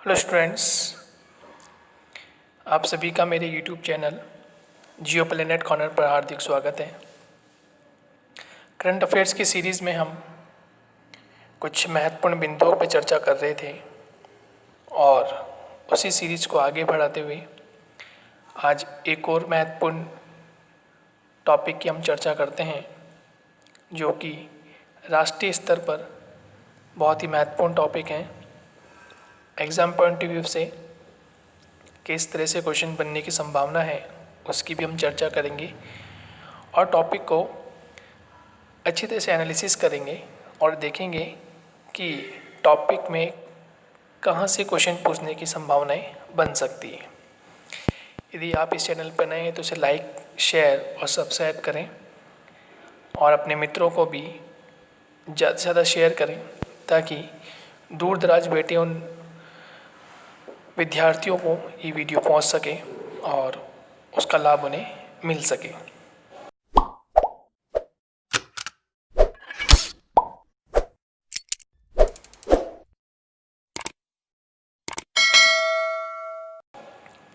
Hello students, आप सभी का मेरे यूट्यूब चैनल जियो प्लेनेट कॉर्नर पर हार्दिक स्वागत है। करंट अफेयर्स की सीरीज़ में हम कुछ महत्वपूर्ण बिंदुओं पर चर्चा कर रहे थे और उसी सीरीज़ को आगे बढ़ाते हुए आज एक और महत्वपूर्ण टॉपिक की हम चर्चा करते हैं, जो कि राष्ट्रीय स्तर पर बहुत ही महत्वपूर्ण टॉपिक है। एग्ज़ाम पॉइंट ऑफ व्यू से किस तरह से क्वेश्चन बनने की संभावना है, उसकी भी हम चर्चा करेंगे और टॉपिक को अच्छी तरह से एनालिसिस करेंगे और देखेंगे कि टॉपिक में कहाँ से क्वेश्चन पूछने की संभावनाएं बन सकती है। यदि आप इस चैनल पर नए हैं तो इसे लाइक, शेयर और सब्सक्राइब करें और अपने मित्रों को भी ज़्यादा से ज़्यादा शेयर करें, ताकि दूर दराज बैठे उन विद्यार्थियों को ये वीडियो पहुंच सके और उसका लाभ उन्हें मिल सके।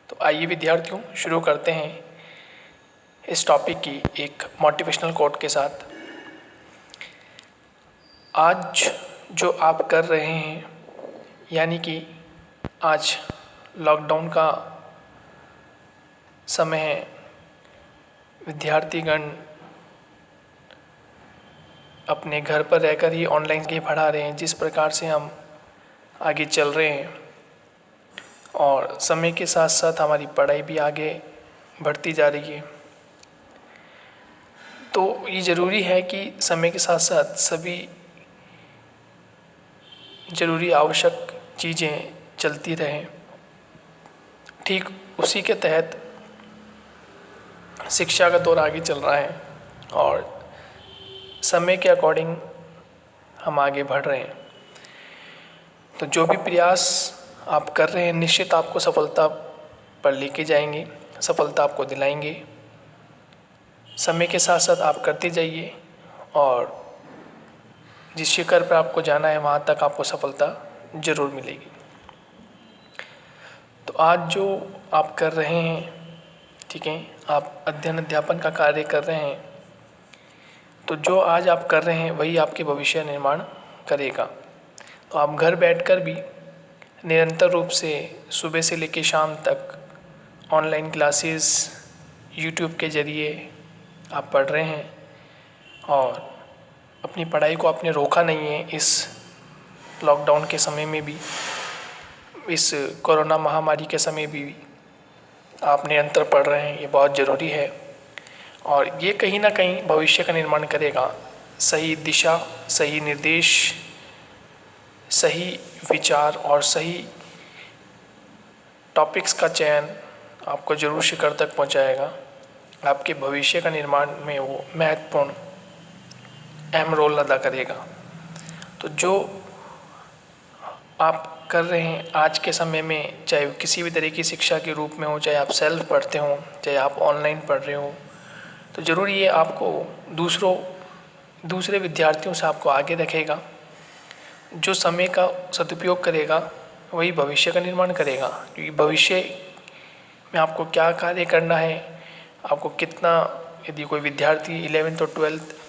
तो आइए विद्यार्थियों, शुरू करते हैं इस टॉपिक की एक मोटिवेशनल कोट के साथ। आज जो आप कर रहे हैं, यानी कि आज लॉकडाउन का समय है, विद्यार्थीगण अपने घर पर रहकर ही ऑनलाइन ही पढ़ा रहे हैं। जिस प्रकार से हम आगे चल रहे हैं और समय के साथ साथ हमारी पढ़ाई भी आगे बढ़ती जा रही है, तो ये ज़रूरी है कि समय के साथ साथ सभी ज़रूरी आवश्यक चीज़ें चलती रहें। ठीक उसी के तहत शिक्षा का दौर आगे चल रहा है और समय के अकॉर्डिंग हम आगे बढ़ रहे हैं। तो जो भी प्रयास आप कर रहे हैं, निश्चित आपको सफलता पर लेके जाएंगे, सफलता आपको दिलाएंगे। समय के साथ साथ आप करते जाइए और जिस शिखर पर आपको जाना है वहाँ तक आपको सफलता ज़रूर मिलेगी। तो आज जो आप कर रहे हैं, ठीक है, आप अध्ययन अध्यापन का कार्य कर रहे हैं, तो जो आज आप कर रहे हैं वही आपके भविष्य निर्माण करेगा। तो आप घर बैठकर भी निरंतर रूप से सुबह से लेकर शाम तक ऑनलाइन क्लासेस यूट्यूब के ज़रिए आप पढ़ रहे हैं और अपनी पढ़ाई को आपने रोका नहीं है। इस लॉकडाउन के समय में भी, इस कोरोना महामारी के समय भी आप निरंतर पढ़ रहे हैं, ये बहुत ज़रूरी है और ये कहीं ना कहीं भविष्य का निर्माण करेगा। सही दिशा, सही निर्देश, सही विचार और सही टॉपिक्स का चयन आपको ज़रूर शिखर तक पहुंचाएगा। आपके भविष्य का निर्माण में वो महत्वपूर्ण अहम रोल अदा करेगा। तो जो आप कर रहे हैं आज के समय में, चाहे किसी भी तरह की शिक्षा के रूप में हो, चाहे आप सेल्फ पढ़ते हो, चाहे आप ऑनलाइन पढ़ रहे हो, तो ज़रूर ये आपको दूसरे विद्यार्थियों से आपको आगे रखेगा। जो समय का सदुपयोग करेगा वही भविष्य का निर्माण करेगा, क्योंकि भविष्य में आपको क्या कार्य करना है, आपको कितना, यदि कोई विद्यार्थी 11th और 12th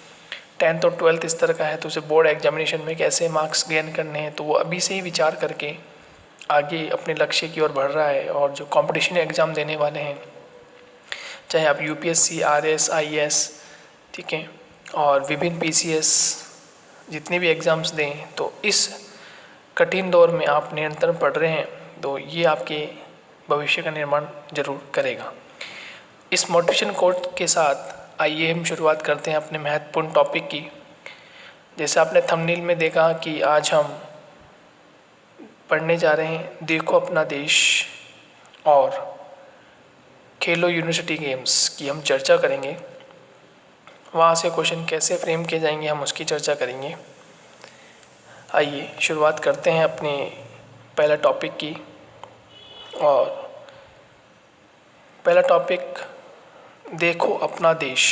10th और 12th इस तरह का है तो उसे बोर्ड एग्जामिनेशन में कैसे मार्क्स गेन करने हैं, तो वो अभी से ही विचार करके आगे अपने लक्ष्य की ओर बढ़ रहा है। और जो कंपटीशन एग्ज़ाम देने वाले हैं, चाहे आप यूपीएससी, आरएस, आईएएस, ठीक है, और विभिन्न पीसीएस, जितने भी एग्ज़ाम्स दें, तो इस कठिन दौर में आप निरंतर पढ़ रहे हैं, तो ये आपके भविष्य का निर्माण जरूर करेगा। इस मोटिवेशन कोट के साथ आइए हम शुरुआत करते हैं अपने महत्वपूर्ण टॉपिक की। जैसे आपने थंबनेल में देखा कि आज हम पढ़ने जा रहे हैं देखो अपना देश और खेलो यूनिवर्सिटी गेम्स की हम चर्चा करेंगे। वहाँ से क्वेश्चन कैसे फ्रेम किए जाएंगे, हम उसकी चर्चा करेंगे। आइए शुरुआत करते हैं अपने पहला टॉपिक की। और पहला टॉपिक देखो अपना देश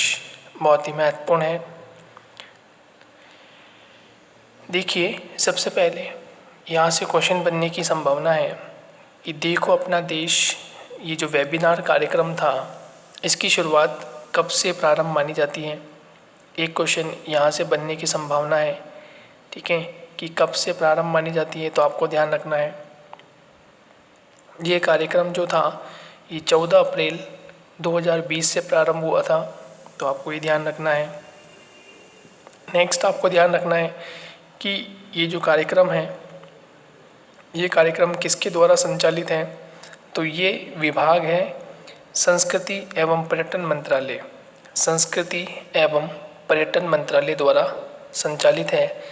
बहुत ही महत्वपूर्ण है। देखिए, सबसे पहले यहाँ से क्वेश्चन बनने की संभावना है कि देखो अपना देश, ये जो वेबिनार कार्यक्रम था, इसकी शुरुआत कब से प्रारंभ मानी जाती है। एक क्वेश्चन यहाँ से बनने की संभावना है, ठीक है, कि कब से प्रारंभ मानी जाती है, तो आपको ध्यान रखना है। ये कार्यक्रम जो था ये 14 अप्रैल 2020 से प्रारंभ हुआ था, तो आपको ये ध्यान रखना है। नेक्स्ट आपको ध्यान रखना है कि ये जो कार्यक्रम है, ये कार्यक्रम किसके द्वारा संचालित है, तो ये विभाग है संस्कृति एवं पर्यटन मंत्रालय। संस्कृति एवं पर्यटन मंत्रालय द्वारा संचालित है।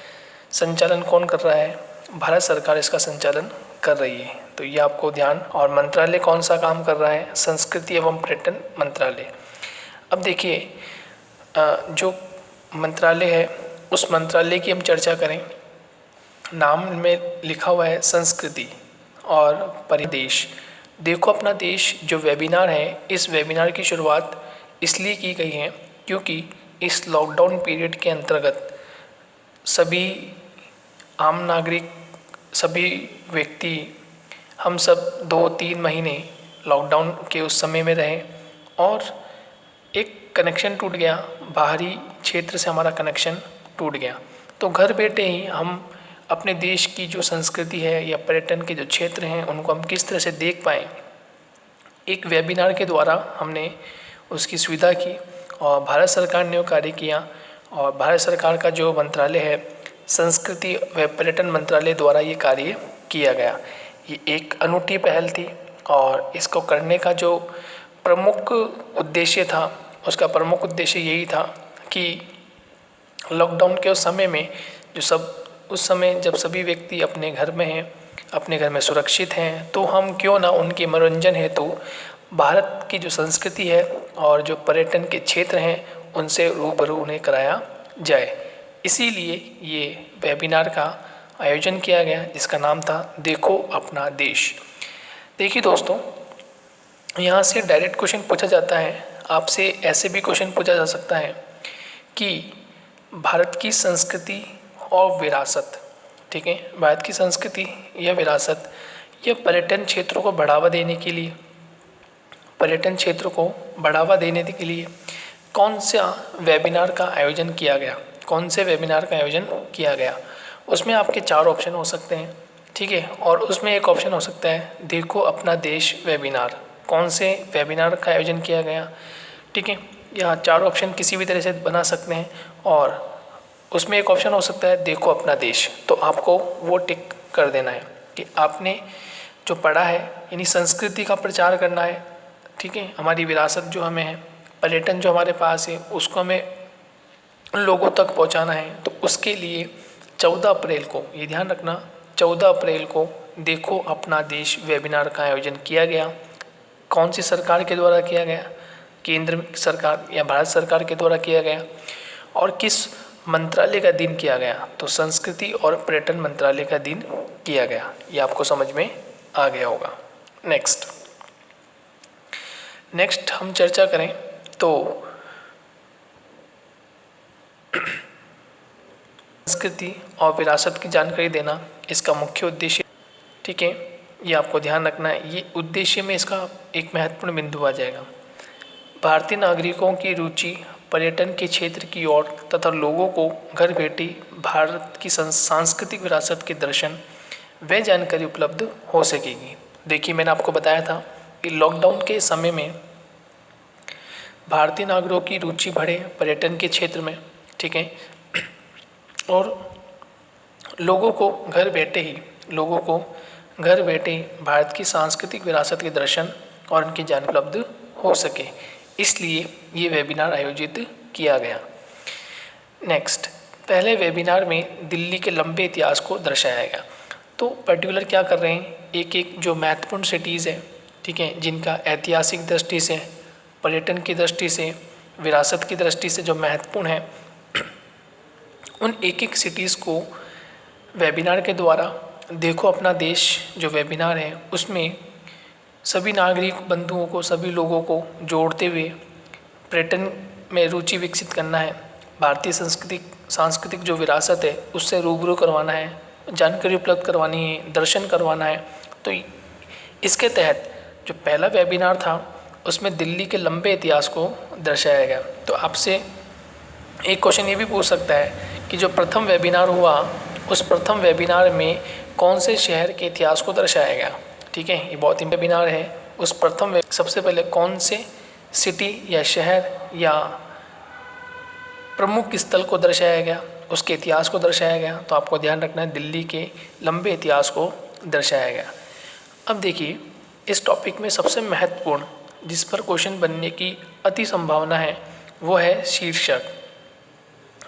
संचालन कौन कर रहा है, भारत सरकार इसका संचालन कर रही है, तो ये आपको ध्यान। और मंत्रालय कौन सा काम कर रहा है, संस्कृति एवं पर्यटन मंत्रालय। अब देखिए जो मंत्रालय है, उस मंत्रालय की हम चर्चा करें। नाम में लिखा हुआ है संस्कृति और परिदेश। देखो अपना देश जो वेबिनार है, इस वेबिनार की शुरुआत इसलिए की गई है क्योंकि इस लॉकडाउन पीरियड के अंतर्गत सभी आम नागरिक, सभी व्यक्ति, हम सब 2-3 महीने लॉकडाउन के उस समय में रहे और एक कनेक्शन टूट गया, बाहरी क्षेत्र से हमारा कनेक्शन टूट गया। तो घर बैठे ही हम अपने देश की जो संस्कृति है या पर्यटन के जो क्षेत्र हैं, उनको हम किस तरह से देख पाएँ, एक वेबिनार के द्वारा हमने उसकी सुविधा की और भारत सरकार ने वो कार्य किया। और भारत सरकार का जो मंत्रालय है, संस्कृति व पर्यटन मंत्रालय द्वारा ये कार्य किया गया। ये एक अनूठी पहल थी और इसको करने का जो प्रमुख उद्देश्य था, उसका प्रमुख उद्देश्य यही था कि लॉकडाउन के उस समय में उस समय जब सभी व्यक्ति अपने घर में हैं, अपने घर में सुरक्षित हैं, तो हम क्यों ना उनके मनोरंजन हेतु भारत की जो संस्कृति है और जो पर्यटन के क्षेत्र हैं उनसे रूबरू उन्हें कराया जाए। इसीलिए ये वेबिनार का आयोजन किया गया, जिसका नाम था देखो अपना देश। देखिए दोस्तों, यहाँ से डायरेक्ट क्वेश्चन पूछा जाता है आपसे। ऐसे भी क्वेश्चन पूछा जा सकता है कि भारत की संस्कृति और विरासत, ठीक है, भारत की संस्कृति या विरासत या पर्यटन क्षेत्रों को बढ़ावा देने के लिए, कौन सा वेबिनार का आयोजन किया गया, कौन से वेबिनार का आयोजन किया गया। उसमें आपके 4 ऑप्शन हो सकते हैं, ठीक है, और उसमें एक ऑप्शन हो सकता है देखो अपना देश वेबिनार। कौन से वेबिनार का आयोजन किया गया, ठीक है, यहाँ 4 ऑप्शन किसी भी तरह से बना सकते हैं और उसमें एक ऑप्शन हो सकता है देखो अपना देश। तो आपको वो टिक कर देना है कि आपने जो पढ़ा है, यानी संस्कृति का प्रचार करना है, ठीक है, हमारी विरासत जो हमें है, पर्यटन जो हमारे पास है, उसको हमें लोगों तक पहुंचाना है। तो उसके लिए 14 अप्रैल को, ये ध्यान रखना, 14 अप्रैल को देखो अपना देश वेबिनार का आयोजन किया गया। कौन सी सरकार के द्वारा किया गया, केंद्र सरकार या भारत सरकार के द्वारा किया गया, और किस मंत्रालय का दिन किया गया, तो संस्कृति और पर्यटन मंत्रालय का दिन किया गया। ये आपको समझ में आ गया होगा। नेक्स्ट हम चर्चा करें तो संस्कृति और विरासत की जानकारी देना इसका मुख्य उद्देश्य, ठीक है, ये आपको ध्यान रखना है। ये उद्देश्य में इसका एक महत्वपूर्ण बिंदु आ जाएगा। भारतीय नागरिकों की रुचि पर्यटन के क्षेत्र की ओर तथा लोगों को घर बैठे भारत की सांस्कृतिक विरासत के दर्शन व जानकारी उपलब्ध हो सकेगी। देखिए, मैंने आपको बताया था कि लॉकडाउन के समय में भारतीय नागरिकों की रुचि बढ़े पर्यटन के क्षेत्र में, ठीक है, और लोगों को घर बैठे ही भारत की सांस्कृतिक विरासत के दर्शन और उनकी जानकारी उपलब्ध हो सके, इसलिए ये वेबिनार आयोजित किया गया। नेक्स्ट, पहले वेबिनार में दिल्ली के लंबे इतिहास को दर्शाया गया। तो पर्टिकुलर क्या कर रहे हैं, एक एक जो महत्वपूर्ण सिटीज़ हैं, ठीक है, जिनका ऐतिहासिक दृष्टि से, पर्यटन की दृष्टि से, विरासत की दृष्टि से जो महत्वपूर्ण है, उन एक एक सिटीज़ को वेबिनार के द्वारा देखो अपना देश जो वेबिनार है, उसमें सभी नागरिक बंधुओं को, सभी लोगों को जोड़ते हुए पर्यटन में रुचि विकसित करना है, भारतीय सांस्कृतिक जो विरासत है उससे रूबरू करवाना है, जानकारी उपलब्ध करवानी है, दर्शन करवाना है। तो इसके तहत जो पहला वेबिनार था उसमें दिल्ली के लंबे इतिहास को दर्शाया गया। तो आपसे एक क्वेश्चन ये भी पूछ सकता है कि जो प्रथम वेबिनार हुआ उस प्रथम वेबिनार में कौन से शहर के इतिहास को दर्शाया गया। ठीक है, ये बहुत इंपॉर्टेंट वेबिनार है। उस प्रथम सबसे पहले कौन से सिटी या शहर या प्रमुख स्थल को दर्शाया गया, उसके इतिहास को दर्शाया गया। तो आपको ध्यान रखना है दिल्ली के लंबे इतिहास को दर्शाया गया। अब देखिए, इस टॉपिक में सबसे महत्वपूर्ण जिस पर क्वेश्चन बनने की अति संभावना है वो है शीर्षक।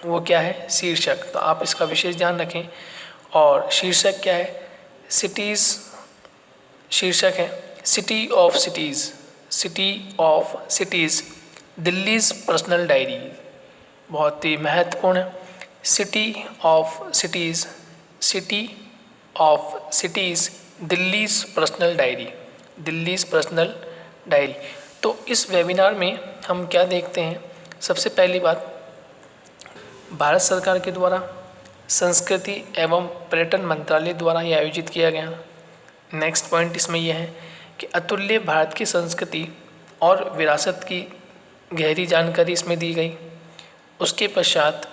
वो क्या है? शीर्षक। तो आप इसका विशेष ध्यान रखें। और शीर्षक क्या है? सिटीज़ शीर्षक है city of cities, city of cities, Delhi's personal diary. बहुत ही महत्वपूर्ण है। City of cities, city of cities, Delhi's personal diary, Delhi's personal diary. तो इस वेबिनार में हम क्या देखते हैं? सबसे पहली बात, भारत सरकार के द्वारा संस्कृति एवं पर्यटन मंत्रालय द्वारा ये आयोजित किया गया। नेक्स्ट पॉइंट इसमें यह है कि अतुल्य भारत की संस्कृति और विरासत की गहरी जानकारी इसमें दी गई। उसके पश्चात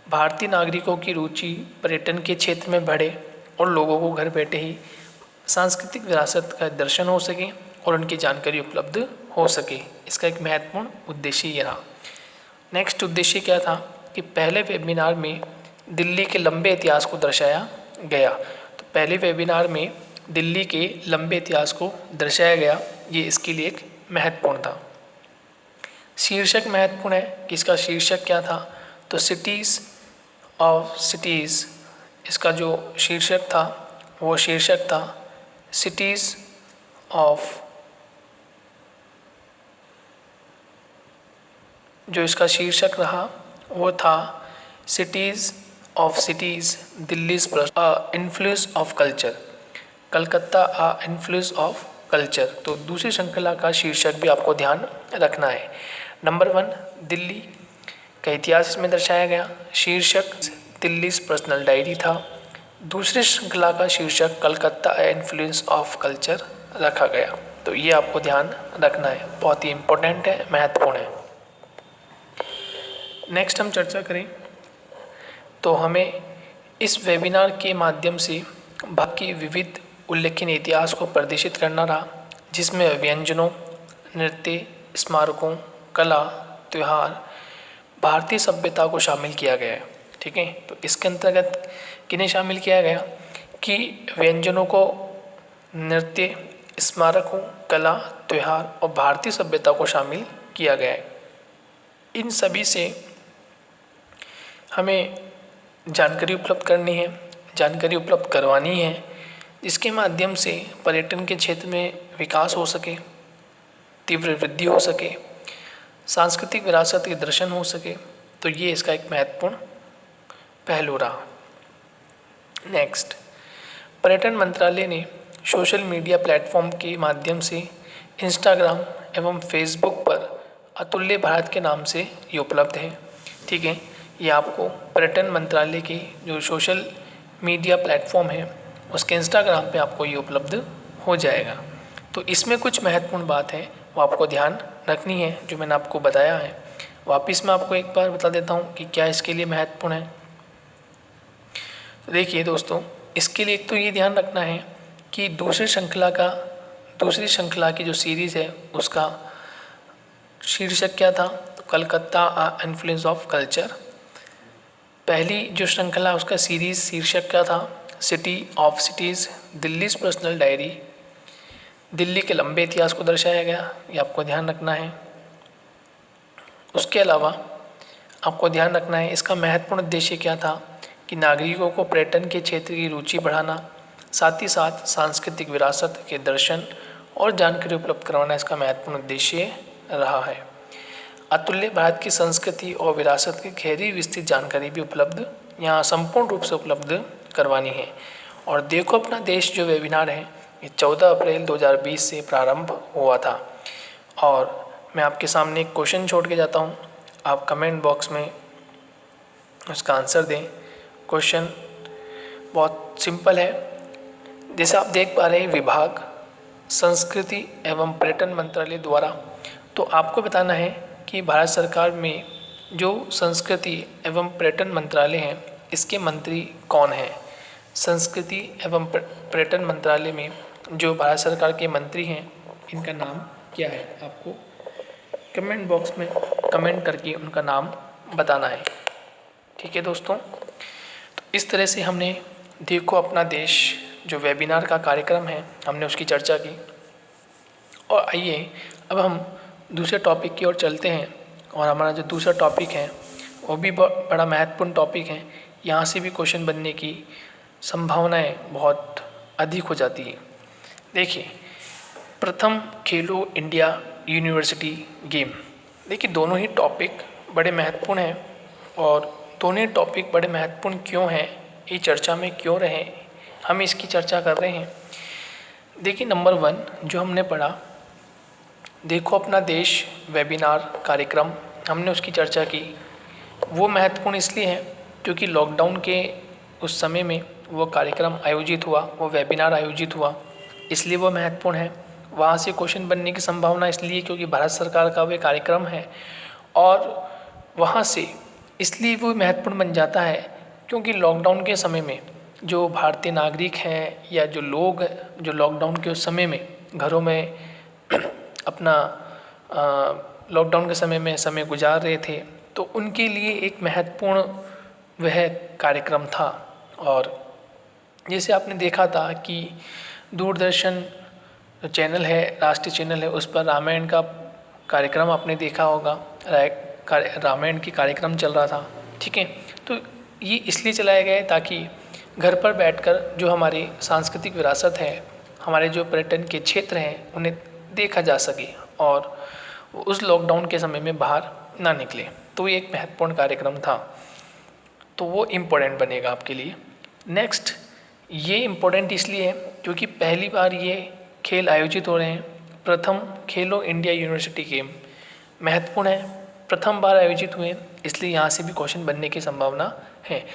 भारतीय नागरिकों की रुचि पर्यटन के क्षेत्र में बढ़े और लोगों को घर बैठे ही सांस्कृतिक विरासत का दर्शन हो सके और उनकी जानकारी उपलब्ध हो सके। इसका एक महत्वपूर्ण उद्देश्य ये रहा। नेक्स्ट उद्देश्य क्या था कि पहले वेबिनार में दिल्ली के लंबे इतिहास को दर्शाया गया। तो पहले वेबिनार में दिल्ली के लंबे इतिहास को दर्शाया गया, ये इसके लिए एक महत्वपूर्ण था। शीर्षक महत्वपूर्ण है कि इसका शीर्षक क्या था? तो सिटीज़ ऑफ सिटीज़, इसका जो शीर्षक था वो शीर्षक था सिटीज़ ऑफ, जो इसका शीर्षक रहा वो था cities of cities, Delhi's influence of culture, Calcutta influence of culture. तो दूसरी श्रृंखला का शीर्षक भी आपको ध्यान रखना है। नंबर 1 दिल्ली का इतिहास इसमें दर्शाया गया। शीर्षक दिल्लीज़ पर्सनल डायरी था। दूसरी श्रृंखला का शीर्षक कलकत्ता इन्फ्लुएंस ऑफ कल्चर रखा गया। तो ये आपको ध्यान रखना है, बहुत ही इम्पोर्टेंट है, महत्वपूर्ण है। नेक्स्ट हम चर्चा करें तो हमें इस वेबिनार के माध्यम से भारत की विविध उल्लेखनीय इतिहास को प्रदर्शित करना रहा, जिसमें व्यंजनों, नृत्य, स्मारकों, कला, त्यौहार, भारतीय सभ्यता को शामिल किया गया है। ठीक है, तो इसके अंतर्गत किन्हें शामिल किया गया कि व्यंजनों को, नृत्य, स्मारकों, कला, त्यौहार और भारतीय सभ्यता को शामिल किया गया है। इन सभी से हमें जानकारी उपलब्ध करनी है, जानकारी उपलब्ध करवानी है, जिसके माध्यम से पर्यटन के क्षेत्र में विकास हो सके, तीव्र वृद्धि हो सके, सांस्कृतिक विरासत के दर्शन हो सके। तो ये इसका एक महत्वपूर्ण पहलू रहा। नेक्स्ट, पर्यटन मंत्रालय ने सोशल मीडिया प्लेटफॉर्म के माध्यम से इंस्टाग्राम एवं फेसबुक पर अतुल्य भारत के नाम से ये उपलब्ध है। ठीक है, ये आपको पर्यटन मंत्रालय की जो सोशल मीडिया प्लेटफॉर्म है उसके इंस्टाग्राम पे आपको ये उपलब्ध हो जाएगा। तो इसमें कुछ महत्वपूर्ण बात है वो आपको ध्यान रखनी है, जो मैंने आपको बताया है। वापस मैं आपको एक बार बता देता हूँ कि क्या इसके लिए महत्वपूर्ण है। तो देखिए दोस्तों, इसके लिए एक तो ये ध्यान रखना है कि दूसरी श्रृंखला की जो सीरीज़ है उसका शीर्षक क्या था? तो कलकत्ता इन्फ्लुएंस ऑफ कल्चर। पहली जो श्रृंखला उसका सीरीज शीर्षक क्या था? City of cities, Delhi's personal diary. Delhi के लंबे इतिहास को दर्शाया गया, ये आपको ध्यान रखना है। उसके अलावा आपको ध्यान रखना है इसका महत्वपूर्ण उद्देश्य क्या था कि नागरिकों को पर्यटन के क्षेत्र की रुचि बढ़ाना, साथ ही साथ सांस्कृतिक विरासत के दर्शन और जानकारी उपलब्ध करवाना इसका महत्वपूर्ण उद्देश्य रहा है। अतुल्य भारत की संस्कृति और विरासत की गहरी विस्तृत जानकारी भी उपलब्ध यहाँ संपूर्ण रूप से उपलब्ध करवानी है। और देखो अपना देश जो वेबिनार है ये 14 अप्रैल 2020 से प्रारंभ हुआ था। और मैं आपके सामने एक क्वेश्चन छोड़ के जाता हूँ, आप कमेंट बॉक्स में उसका आंसर दें। क्वेश्चन बहुत सिंपल है, जैसे आप देख पा रहे हैं विभाग, संस्कृति एवं पर्यटन मंत्रालय द्वारा। तो आपको बताना है कि भारत सरकार में जो संस्कृति एवं पर्यटन मंत्रालय है इसके मंत्री कौन है। संस्कृति एवं पर्यटन मंत्रालय में जो भारत सरकार के मंत्री हैं इनका नाम क्या है, आपको कमेंट बॉक्स में कमेंट करके उनका नाम बताना है। ठीक है दोस्तों, तो इस तरह से हमने देखो अपना देश जो वेबिनार का कार्यक्रम है हमने उसकी चर्चा की। और आइए अब हम दूसरे टॉपिक की ओर चलते हैं। और हमारा जो दूसरा टॉपिक है वो भी बड़ा महत्वपूर्ण टॉपिक है। यहाँ से भी क्वेश्चन बनने की संभावनाएं बहुत अधिक हो जाती है। देखिए, प्रथम खेलो इंडिया यूनिवर्सिटी गेम। देखिए, दोनों ही टॉपिक बड़े महत्वपूर्ण हैं। और दोनों ही टॉपिक बड़े महत्वपूर्ण क्यों हैं, ये चर्चा में क्यों रहे, हम इसकी चर्चा कर रहे हैं। देखिए, नंबर 1 जो हमने पढ़ा, देखो अपना देश वेबिनार कार्यक्रम, हमने उसकी चर्चा की। वो महत्वपूर्ण इसलिए है क्योंकि लॉकडाउन के उस समय में वो कार्यक्रम आयोजित हुआ, वो वेबिनार आयोजित हुआ, इसलिए वो महत्वपूर्ण है। वहाँ से क्वेश्चन बनने की संभावना इसलिए क्योंकि भारत सरकार का वो कार्यक्रम है। और वहाँ से इसलिए वो महत्वपूर्ण बन जाता है क्योंकि लॉकडाउन के समय में जो भारतीय नागरिक हैं या जो लोग जो लॉकडाउन के उस समय में घरों में अपना लॉकडाउन के समय में समय गुजार रहे थे, तो उनके लिए एक महत्वपूर्ण वह कार्यक्रम था। और जैसे आपने देखा था कि दूरदर्शन चैनल है, राष्ट्रीय चैनल है, उस पर रामायण का कार्यक्रम आपने देखा होगा। रामायण की कार्यक्रम चल रहा था, ठीक है। तो ये इसलिए चलाया गया है ताकि घर पर बैठकर जो हमारी सांस्कृतिक विरासत है, हमारे जो पर्यटन के क्षेत्र हैं, उन्हें देखा जा सके और उस लॉकडाउन के समय में बाहर ना निकले। तो ये एक महत्वपूर्ण कार्यक्रम था, तो वो इम्पोर्टेंट बनेगा आपके लिए। नेक्स्ट, ये इम्पोर्टेंट इसलिए है क्योंकि पहली बार ये खेल आयोजित हो रहे हैं। प्रथम खेलो इंडिया यूनिवर्सिटी गेम महत्वपूर्ण है, प्रथम बार आयोजित हुए, इसलिए यहाँ से भी क्वेश्चन बनने की संभावना है।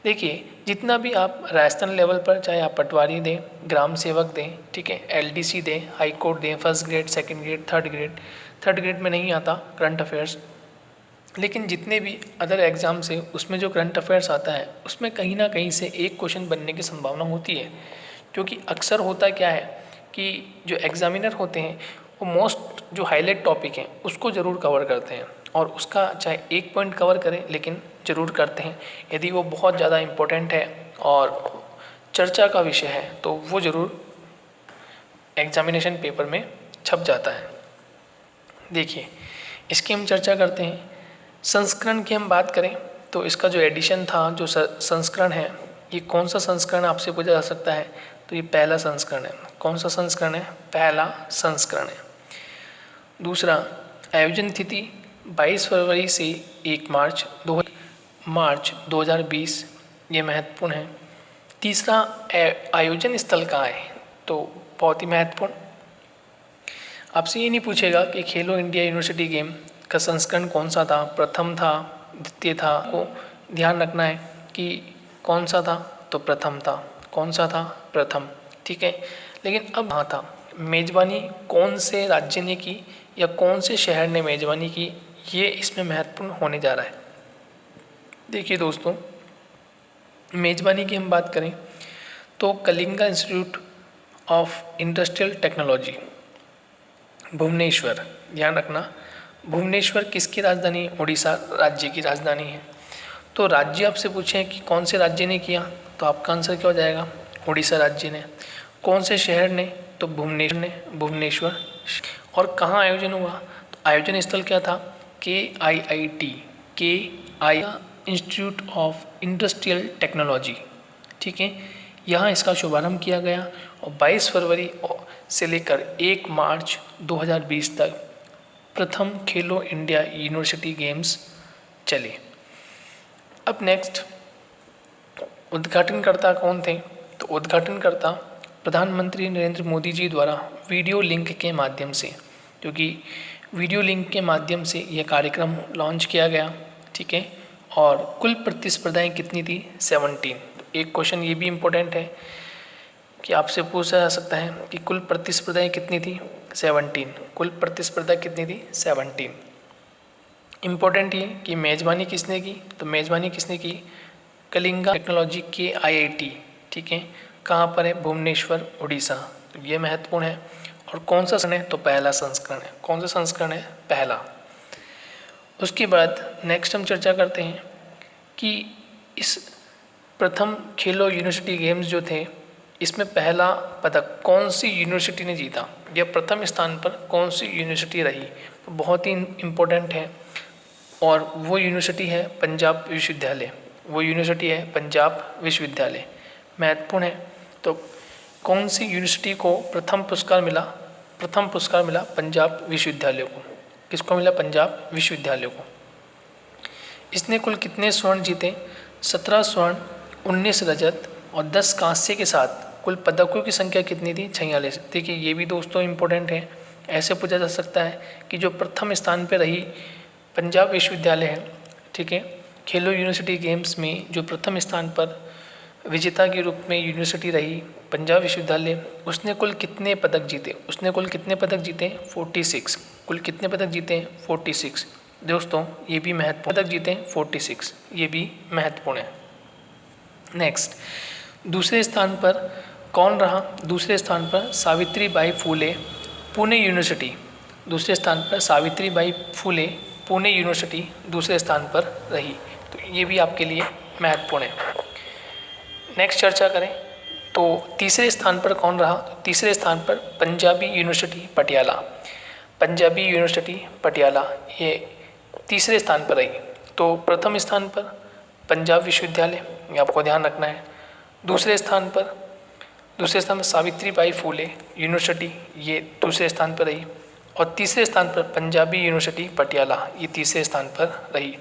देखिए, जितना भी आप राजस्थान लेवल पर, चाहे आप पटवारी दें, ग्राम सेवक दें, ठीक है, एलडीसी दें, हाई कोर्ट दें, first grade, second grade, third grade में नहीं आता करंट अफेयर्स, लेकिन जितने भी अदर एग्ज़ाम्स है उसमें जो करंट अफेयर्स आता है उसमें कहीं ना कहीं से एक क्वेश्चन बनने की संभावना होती है। क्योंकि अक्सर होता क्या है कि जो एग्जामिनर होते हैं वो मोस्ट जो हाईलाइट टॉपिक हैं उसको ज़रूर कवर करते हैं, और उसका चाहे एक पॉइंट कवर करें लेकिन ज़रूर करते हैं। यदि वो बहुत ज़्यादा इम्पोर्टेंट है और चर्चा का विषय है तो वो ज़रूर एग्जामिनेशन पेपर में छप जाता है। देखिए, इसकी हम चर्चा करते हैं। संस्करण की हम बात करें तो इसका जो एडिशन था, जो संस्करण है, ये कौन सा संस्करण आपसे पूछा जा सकता है, तो ये पहला संस्करण है। कौन सा संस्करण है? पहला संस्करण है। दूसरा, आयोजन तिथि 22 फरवरी से 1 मार्च 2020, ये महत्वपूर्ण है। तीसरा, आयोजन स्थल कहाँ है, तो बहुत ही महत्वपूर्ण। आपसे ये नहीं पूछेगा कि खेलो इंडिया यूनिवर्सिटी गेम का संस्करण कौन सा था, प्रथम था, द्वितीय था। को ध्यान रखना है कि कौन सा था, तो प्रथम था। कौन सा था? प्रथम, ठीक है। लेकिन अब कहाँ था, मेज़बानी कौन से राज्य ने की या कौन से शहर ने मेज़बानी की, ये इसमें महत्वपूर्ण होने जा रहा है। देखिए दोस्तों, मेज़बानी की हम बात करें तो Kalinga institute of industrial technology, Bhubaneswar, ध्यान रखना, भुवनेश्वर किसकी राजधानी? उड़ीसा राज्य की राजधानी है। तो राज्य आपसे पूछें कि कौन से राज्य ने किया, तो आपका आंसर क्या हो जाएगा? उड़ीसा राज्य ने। कौन से शहर ने? तो भुवनेश्वर। और कहाँ आयोजन हुआ, तो आयोजन स्थल क्या था? KIIT, institute of industrial technology, ठीक है। यहाँ इसका शुभारंभ किया गया और 22 फरवरी से लेकर 1 मार्च 2020 तक प्रथम खेलो इंडिया यूनिवर्सिटी गेम्स चले। अब नेक्स्ट, उद्घाटनकर्ता कौन थे, तो उद्घाटनकर्ता प्रधानमंत्री नरेंद्र मोदी जी द्वारा वीडियो लिंक के माध्यम से, क्योंकि वीडियो लिंक के माध्यम से यह कार्यक्रम लॉन्च किया गया, ठीक है। और कुल प्रतिस्पर्धाएं कितनी थी? 17। एक क्वेश्चन ये भी इम्पोर्टेंट है, कि आपसे पूछा जा सकता है कि कुल प्रतिस्पर्धाएं कितनी थी? 17। कुल प्रतिस्पर्धा कितनी थी? 17। इम्पोर्टेंट ये कि मेज़बानी किसने की? तो मेज़बानी किसने की? कलिंगा टेक्नोलॉजी के IIT, ठीक है। कहाँ पर है? भुवनेश्वर, उड़ीसा। तो ये महत्वपूर्ण है। और कौन सा संस्करण है? तो पहला संस्करण है। कौन सा संस्करण है? पहला। उसके बाद नेक्स्ट हम चर्चा करते हैं कि इस प्रथम खेलो यूनिवर्सिटी गेम्स जो थे, इसमें पहला पदक कौन सी यूनिवर्सिटी ने जीता, या प्रथम स्थान पर कौन सी यूनिवर्सिटी रही? तो बहुत ही इम्पोर्टेंट है, और वो यूनिवर्सिटी है पंजाब विश्वविद्यालय। वो यूनिवर्सिटी है पंजाब विश्वविद्यालय, महत्वपूर्ण है। तो कौन सी यूनिवर्सिटी को प्रथम पुरस्कार मिला? प्रथम पुरस्कार मिला पंजाब विश्वविद्यालय को। किसको मिला? पंजाब विश्वविद्यालय को। इसने कुल कितने स्वर्ण जीते? 17 स्वर्ण, 19 रजत और 10 कांस्य के साथ कुल पदकों की संख्या कितनी थी? 46। देखिए ये भी दोस्तों इम्पोर्टेंट है। ऐसे पूछा जा सकता है कि जो प्रथम स्थान पर रही पंजाब विश्वविद्यालय है, ठीक है, खेलो यूनिवर्सिटी गेम्स में जो प्रथम स्थान पर विजेता के रूप में यूनिवर्सिटी रही पंजाब विश्वविद्यालय, उसने कुल कितने पदक जीते? उसने कुल कितने पदक जीते? 46। कुल कितने पदक जीते? 46। दोस्तों ये भी महत्वपूर्ण, पदक जीते 46, ये भी महत्वपूर्ण है। नेक्स्ट, दूसरे स्थान पर कौन रहा? दूसरे स्थान पर सावित्रीबाई फूले, पुणे यूनिवर्सिटी। दूसरे स्थान पर सावित्रीबाई फूले, पुणे यूनिवर्सिटी दूसरे स्थान पर रही। तो ये भी आपके लिए महत्वपूर्ण है। नेक्स्ट चर्चा करें तो तीसरे स्थान पर कौन रहा? तीसरे स्थान पर पंजाबी यूनिवर्सिटी पटियाला। पंजाबी यूनिवर्सिटी पटियाला ये तीसरे स्थान पर रही। तो प्रथम स्थान पर पंजाब विश्वविद्यालय, ये आपको ध्यान रखना है। दूसरे स्थान पर सावित्रीबाई फूले यूनिवर्सिटी, ये दूसरे स्थान पर रही। और तीसरे स्थान पर पंजाबी यूनिवर्सिटी पटियाला, ये तीसरे स्थान पर रही।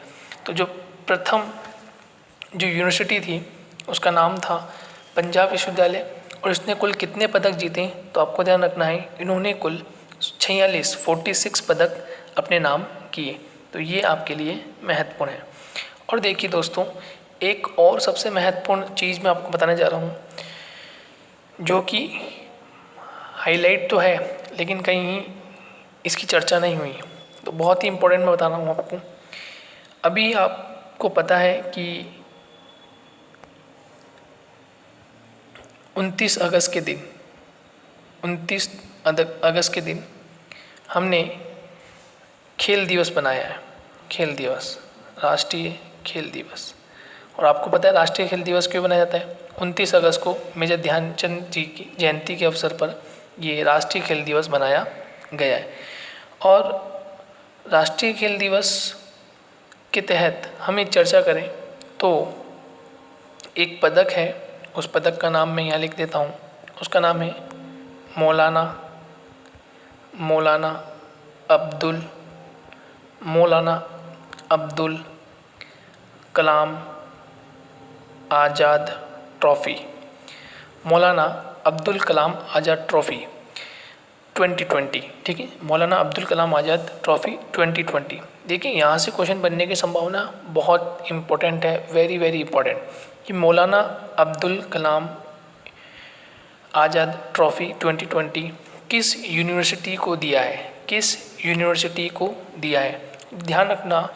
तो जो प्रथम जो यूनिवर्सिटी थी उसका नाम था पंजाब विश्वविद्यालय, और इसने कुल कितने पदक जीते? तो आपको ध्यान रखना है, इन्होंने कुल 46 पदक अपने नाम किए। तो ये आपके लिए महत्वपूर्ण है। और देखिए दोस्तों, एक और सबसे महत्वपूर्ण चीज़ मैं आपको बताने जा रहा हूँ, जो कि हाईलाइट तो है लेकिन कहीं इसकी चर्चा नहीं हुई, तो बहुत ही इम्पोर्टेंट मैं बता रहा हूँ आपको। अभी आपको पता है कि 29 अगस्त के दिन हमने खेल दिवस मनाया है। खेल दिवस, राष्ट्रीय खेल दिवस। और आपको पता है राष्ट्रीय खेल दिवस क्यों मनाया जाता है? 29 अगस्त को मेजर ध्यानचंद जी की जयंती के अवसर पर ये राष्ट्रीय खेल दिवस मनाया गया है। और राष्ट्रीय खेल दिवस के तहत हम चर्चा करें तो एक पदक है, उस पदक का नाम मैं यहाँ लिख देता हूँ। उसका नाम है मौलाना अब्दुल कलाम आज़ाद ट्रॉफ़ी। मौलाना अब्दुल कलाम आज़ाद ट्रॉफ़ी 2020, ठीक है। मौलाना अब्दुल कलाम आज़ाद ट्रॉफ़ी 2020। देखिए यहाँ से क्वेश्चन बनने की संभावना बहुत इम्पोर्टेंट है, वेरी वेरी इम्पोर्टेंट, कि मौलाना अब्दुल कलाम आज़ाद ट्रॉफ़ी 2020 किस यूनिवर्सिटी को दिया है? किस यूनिवर्सिटी को दिया है? ध्यान रखना,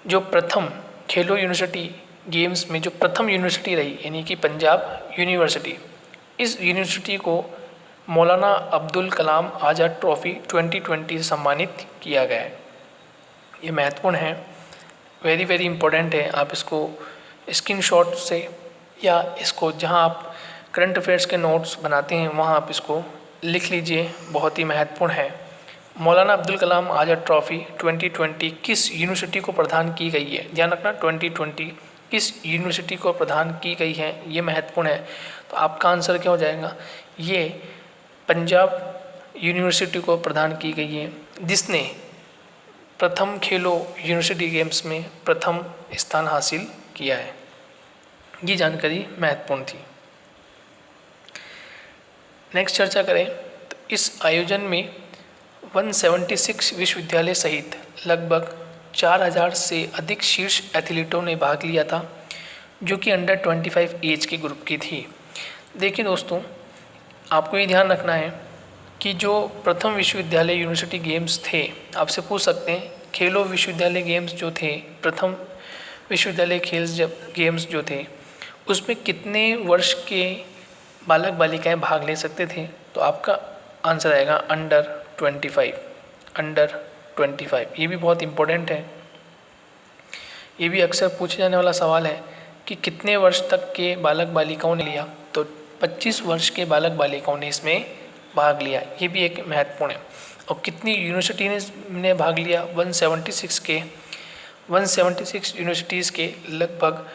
जो प्रथम खेलो यूनिवर्सिटी गेम्स में जो प्रथम यूनिवर्सिटी रही, यानी कि पंजाब यूनिवर्सिटी, इस यूनिवर्सिटी को मौलाना अब्दुल कलाम आज़ाद ट्रॉफ़ी 2020 से सम्मानित किया गया है। ये महत्वपूर्ण है, वेरी वेरी इम्पोर्टेंट है। आप इसको स्क्रीनशॉट से या इसको जहां आप करंट अफेयर्स के नोट्स बनाते हैं वहां आप इसको लिख लीजिए, बहुत ही महत्वपूर्ण है। मौलाना अब्दुल कलाम आज़ाद ट्रॉफ़ी 2020 किस यूनिवर्सिटी को प्रदान की गई है? ध्यान रखना, 2020 किस यूनिवर्सिटी को प्रदान की गई है, ये महत्वपूर्ण है। तो आपका आंसर क्या हो जाएगा? ये पंजाब यूनिवर्सिटी को प्रदान की गई है, जिसने प्रथम खेलो यूनिवर्सिटी गेम्स में प्रथम स्थान हासिल किया है। ये जानकारी महत्वपूर्ण थी। नेक्स्ट चर्चा करें तो इस आयोजन में 176 विश्वविद्यालय सहित लगभग 4000 से अधिक शीर्ष एथलीटों ने भाग लिया था, जो कि अंडर 25 एज के ग्रुप की थी। देखिए दोस्तों, आपको ये ध्यान रखना है कि जो प्रथम विश्वविद्यालय यूनिवर्सिटी गेम्स थे, आपसे पूछ सकते हैं खेलो विश्वविद्यालय गेम्स जो थे, प्रथम विश्वविद्यालय गेम्स जो थे, उसमें कितने वर्ष के बालक बालिकाएं भाग ले सकते थे? तो आपका आंसर आएगा अंडर 25। ये भी बहुत इम्पोर्टेंट है, ये भी अक्सर पूछे जाने वाला सवाल है कि कितने वर्ष तक के बालक बालिकाओं ने लिया। तो 25 वर्ष के बालक बालिकाओं ने इसमें भाग लिया, ये भी एक महत्वपूर्ण है। और कितनी यूनिवर्सिटी ने भाग लिया? 176 यूनिवर्सिटीज़ के लगभग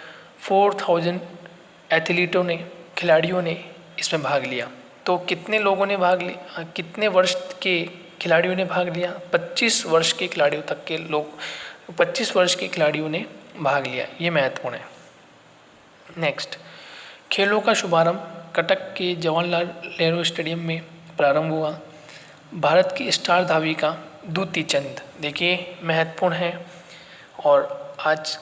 4000 एथलीटों ने, खिलाड़ियों ने इसमें भाग लिया। तो कितने लोगों ने भाग लिया, कितने वर्ष के खिलाड़ियों ने भाग लिया? 25 वर्ष के खिलाड़ियों तक के लोग, 25 वर्ष के खिलाड़ियों ने भाग लिया, ये महत्वपूर्ण है। नेक्स्ट, खेलों का शुभारंभ कटक के जवाहरलाल नेहरू स्टेडियम में प्रारंभ हुआ। भारत की स्टार धाविका दूती चंद, देखिए महत्वपूर्ण है, और आज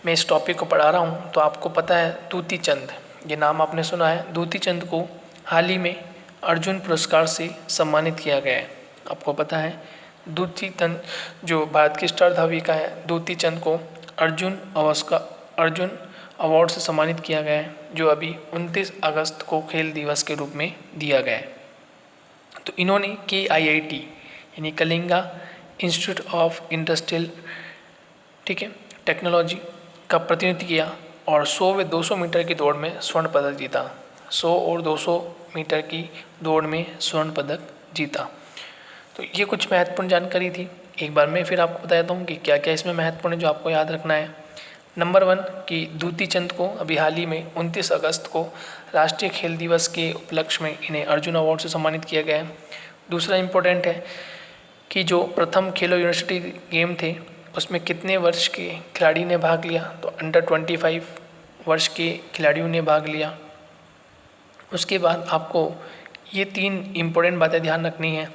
मैं इस टॉपिक को पढ़ा रहा हूँ तो आपको पता है दूती चंद, ये नाम आपने सुना है। दूती चंद को हाल ही में अर्जुन पुरस्कार से सम्मानित किया गया है। आपको पता है दूती चंद जो भारत की स्टार धाविका है, दूती चंद को अर्जुन अवार्ड से सम्मानित किया गया है, जो अभी 29 अगस्त को खेल दिवस के रूप में दिया गया है। तो इन्होंने KIIT यानी Kalinga institute of industrial technology का प्रतिनिधित्व किया और 100 व 200 मीटर की दौड़ में स्वर्ण पदक जीता। 100 और 200 मीटर की दौड़ में स्वर्ण पदक जीता। तो ये कुछ महत्वपूर्ण जानकारी थी। एक बार मैं फिर आपको बताता हूँ कि क्या क्या इसमें महत्वपूर्ण है जो आपको याद रखना है। नंबर 1 कि दूती चंद को अभी हाल ही में 29 अगस्त को राष्ट्रीय खेल दिवस के उपलक्ष्य में इन्हें अर्जुन अवार्ड से सम्मानित किया गया है। दूसरा इम्पोर्टेंट है कि जो प्रथम खेलो यूनिवर्सिटी गेम थे उसमें कितने वर्ष के खिलाड़ी ने भाग लिया? तो अंडर 25 वर्ष के खिलाड़ियों ने भाग लिया। उसके बाद आपको ये 3 इम्पोर्टेंट बातें ध्यान रखनी है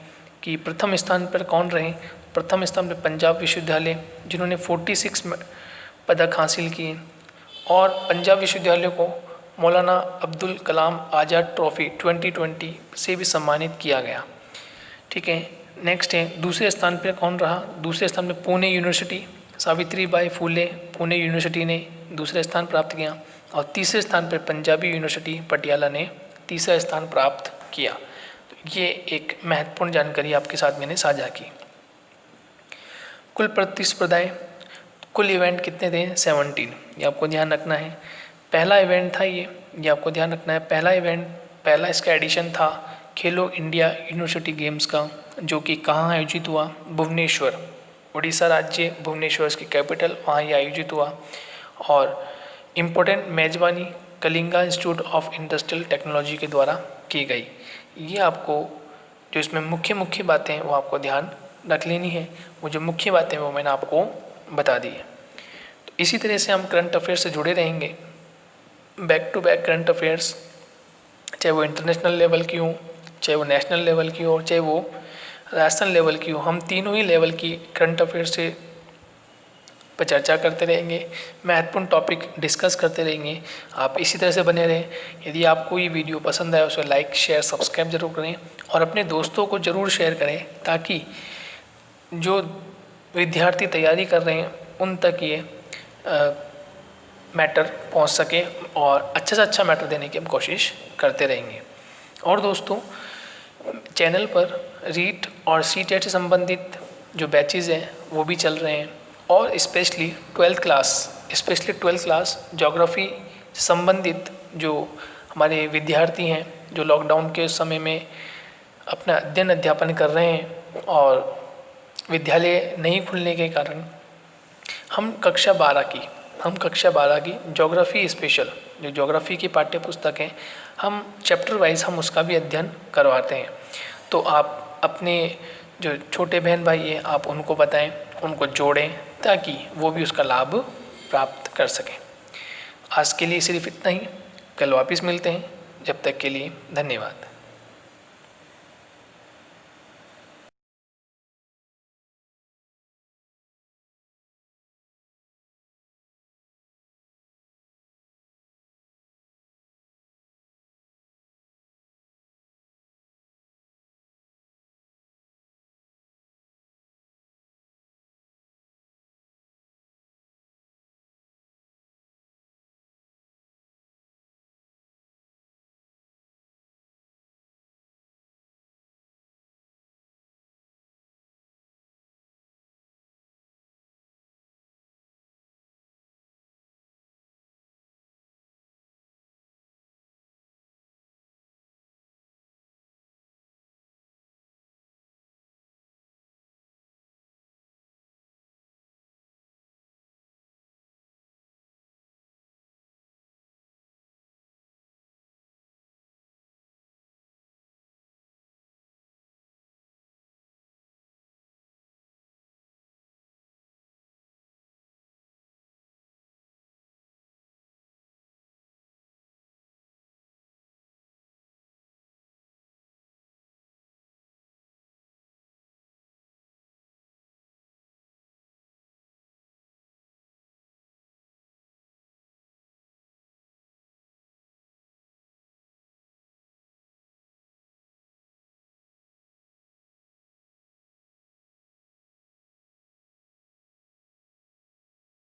कि प्रथम स्थान पर कौन रहे। प्रथम स्थान पर पंजाब विश्वविद्यालय जिन्होंने 46 पदक हासिल किए, और पंजाब विश्वविद्यालय को मौलाना अब्दुल कलाम आज़ाद ट्रॉफी 2020 से भी सम्मानित किया गया। ठीक है, नेक्स्ट है दूसरे स्थान पर कौन रहा? दूसरे स्थान पर पुणे यूनिवर्सिटी, सावित्रीबाई फुले पुणे यूनिवर्सिटी ने दूसरा स्थान प्राप्त किया, और तीसरे स्थान पर पंजाबी यूनिवर्सिटी पटियाला ने तीसरा स्थान प्राप्त किया। तो ये एक महत्वपूर्ण जानकारी आपके साथ मैंने साझा की। कुल प्रतिस्पर्धाएं, कुल इवेंट कितने थे? 17, ये आपको ध्यान रखना है। पहला इवेंट था ये आपको ध्यान रखना है। पहला इसका एडिशन था खेलो इंडिया यूनिवर्सिटी गेम्स का, जो कि कहाँ आयोजित हुआ? भुवनेश्वर, उड़ीसा राज्य भुवनेश्वर की कैपिटल, वहाँ ये आयोजित हुआ। और इम्पोर्टेंट मेजबानी Kalinga institute of industrial technology के द्वारा की गई। ये आपको जो इसमें मुख्य बातें हैं वो आपको ध्यान रख लेनी है। वो जो मुख्य बातें हैं वो मैंने आपको बता दी है। तो इसी तरह से हम करंट अफेयर्स से जुड़े रहेंगे, back to back current affairs, चाहे वो इंटरनेशनल लेवल की हो, चाहे वो नेशनल लेवल की हो, चाहे वो राष्ट्रीय लेवल की हो। हम तीनों ही लेवल की करंट अफेयर्स से पर चर्चा करते रहेंगे, महत्वपूर्ण टॉपिक डिस्कस करते रहेंगे। आप इसी तरह से बने रहें। यदि आपको ये वीडियो पसंद आए उसे लाइक शेयर सब्सक्राइब जरूर करें, और अपने दोस्तों को ज़रूर शेयर करें, ताकि जो विद्यार्थी तैयारी कर रहे हैं उन तक ये मैटर पहुंच सके, और अच्छे से अच्छा मैटर देने की हम कोशिश करते रहेंगे। और दोस्तों, चैनल पर रीट और सीटेट से संबंधित जो बैचेज़ हैं वो भी चल रहे हैं, और स्पेशली 12th क्लास ज्योग्राफी से संबंधित जो हमारे विद्यार्थी हैं, जो लॉकडाउन के समय में अपना अध्ययन कर रहे हैं और विद्यालय नहीं खुलने के कारण हम कक्षा 12 की ज्योग्राफी स्पेशल, जो ज्योग्राफी की पाठ्य पुस्तक है, हम चैप्टर वाइज हम उसका भी अध्ययन करवाते हैं। तो आप अपने जो छोटे बहन भाई हैं आप उनको बताएं, उनको जोड़ें, ताकि वो भी उसका लाभ प्राप्त कर सकें। आज के लिए सिर्फ इतना ही, कल वापस मिलते हैं। जब तक के लिए धन्यवाद।